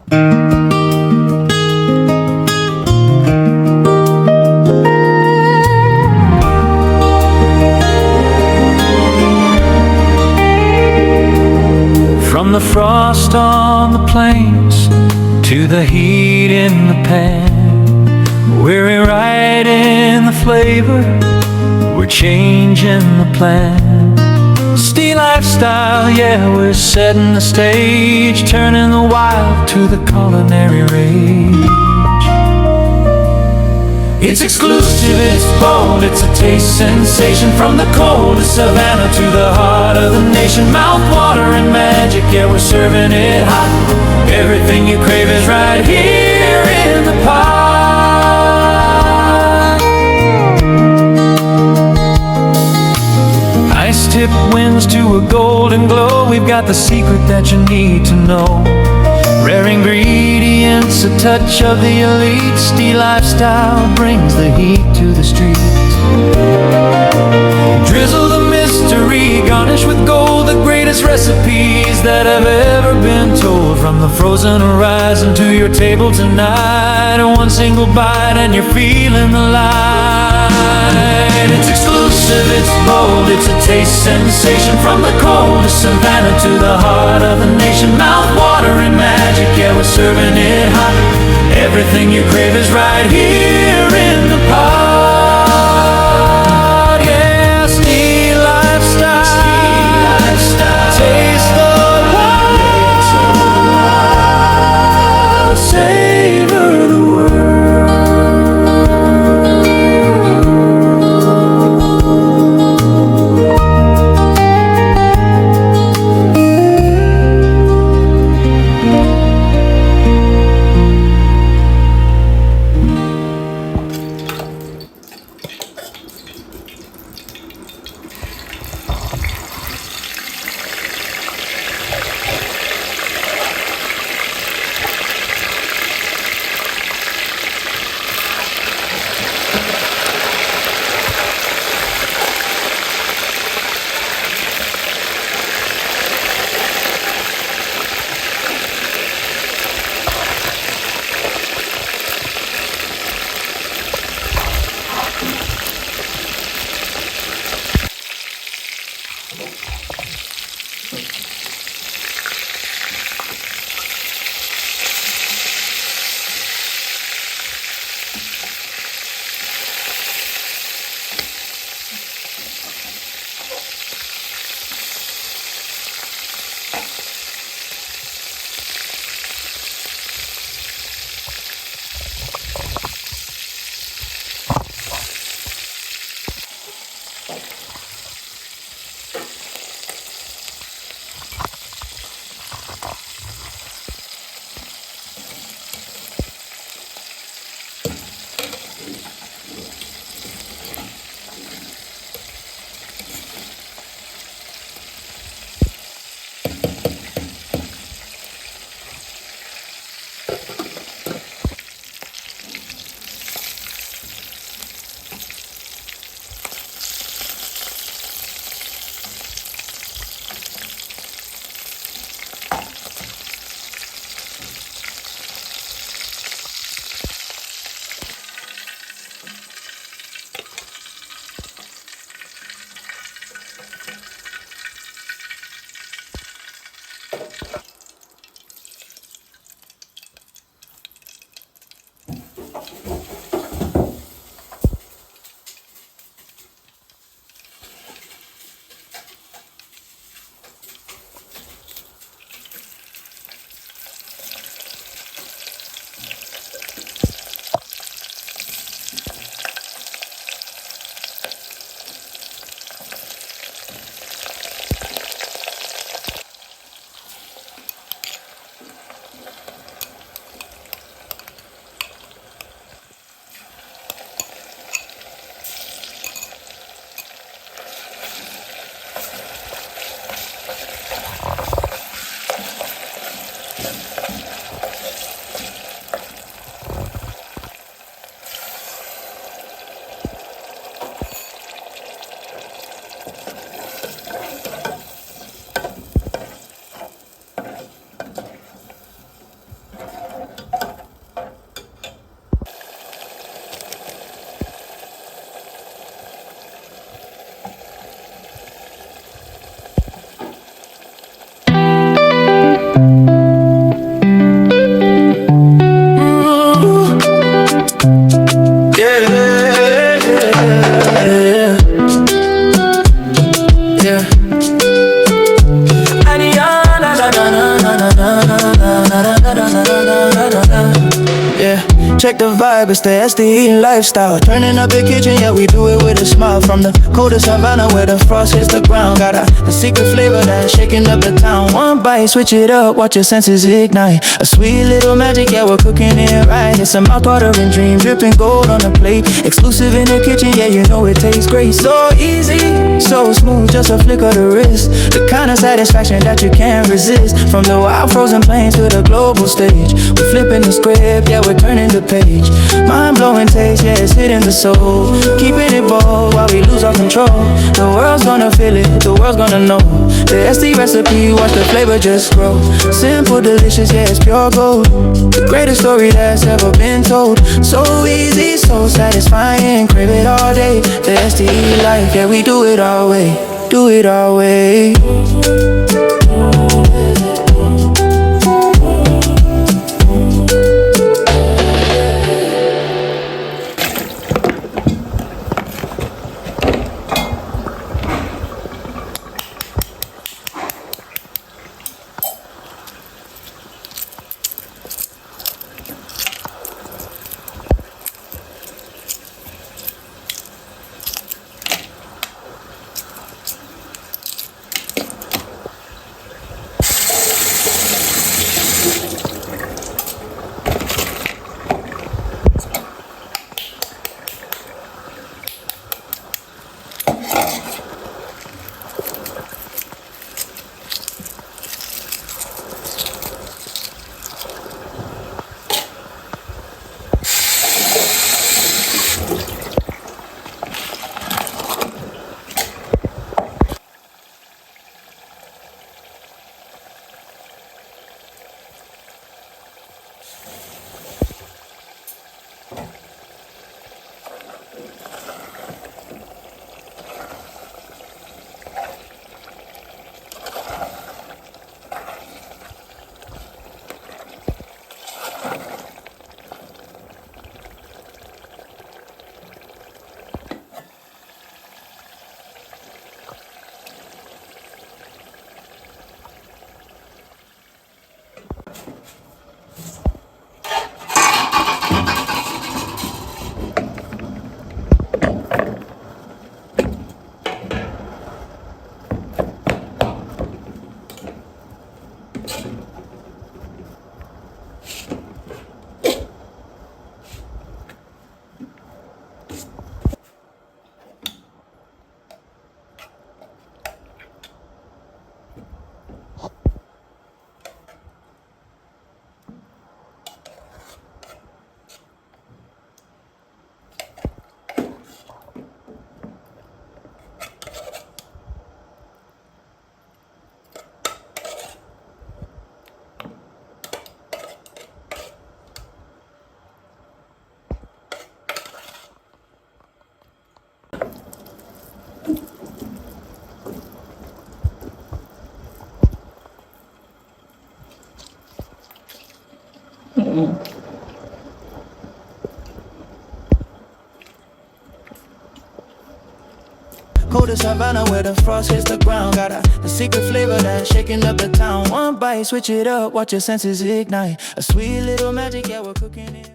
From the frost on the plains to the heat in the pan, we're rewriting the flavor, we're changing the plan. Steel lifestyle, yeah, we're setting the stage, turning the wild to the culinary rage. It's exclusive, it's bold, it's a taste sensation. From the coldest savanna to the heart of the nation, mouth-watering magic, yeah, we're serving it hot. Everything you crave is right here in the pot. Ice-tip winds to a golden glow, we've got the secret that you need to know. Rare ingredients, a touch of the elite. Steel lifestyle brings the heat to the streets. Drizzle the mystery, garnish with gold, the greatest recipes that have ever been told. From the frozen horizon to your table tonight, one single bite and you're feeling the light. It's exclusive, it's bold, it's a taste sensation. From the coldest savannah to the heart of the nation, mouth-watering magic, yeah, we're serving it hot. Everything you crave is right here in the pot. Yeah, steel lifestyle, taste the wild, savor the world. Yeah, check the vibe, it's the SDE lifestyle. Turning up the kitchen, yeah, we do it with a smile. From the coldest savanna where the frost hits the ground. Got the secret flavor that's shaking up the town. One bite, switch it up, watch your senses ignite. A sweet little magic, yeah, we're cooking it right. It's a mouth-watering dream, dripping gold on the plate. Exclusive in the kitchen, yeah, you know it tastes great. So easy, so smooth, just a flick of the wrist. The kind of satisfaction that you can't resist. From the wild frozen plains to the global stage, we're flipping the script, yeah, we're turning the page. Mind-blowing taste, yeah, it's hitting the soul. Keeping it bold while we lose our control. The world's gonna feel it, the world's gonna know. The SD recipe, watch the flavor just grow. Simple, delicious, yeah, it's pure gold. The greatest story that's ever been told. So easy, so satisfying, crave it all day. The SDE life, yeah, we do it our way. Do it our way. Coldest savanna where the frost hits the ground. Got the secret flavor that's shaking up the town. One bite, switch it up, watch your senses ignite. A sweet little magic, yeah, we're cooking it.